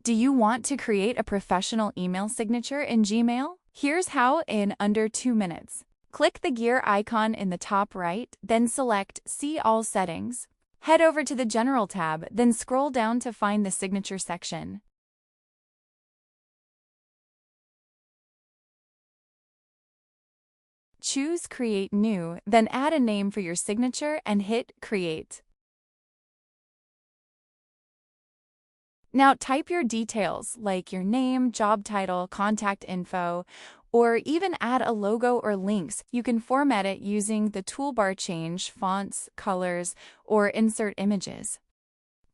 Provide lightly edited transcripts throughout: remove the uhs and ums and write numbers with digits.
Do you want to create a professional email signature in Gmail? Here's how in under 2 minutes. Click the gear icon in the top right, then select See All Settings. Head over to the General tab, then scroll down to find the Signature section. Choose Create New, then add a name for your signature and hit Create. Now type your details like your name, job title, contact info, or even add a logo or links. You can format it using the toolbar change fonts, colors, or insert images.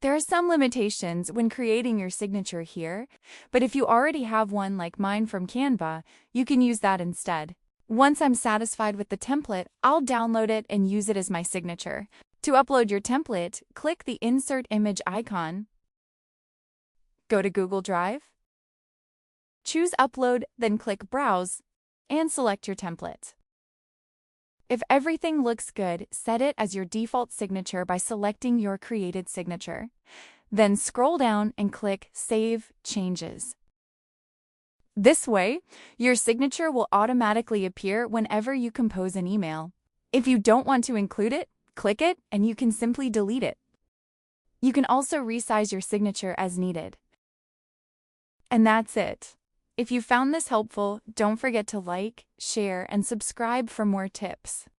There are some limitations when creating your signature here, but if you already have one like mine from Canva, you can use that instead. Once I'm satisfied with the template, I'll download it and use it as my signature. To upload your template, click the Insert Image icon. Go to Google Drive. Choose Upload, then click Browse, and select your template. If everything looks good, set it as your default signature by selecting your created signature. Then scroll down and click Save Changes. This way, your signature will automatically appear whenever you compose an email. If you don't want to include it, click it and you can simply delete it. You can also resize your signature as needed. And that's it. If you found this helpful, don't forget to like, share, and subscribe for more tips.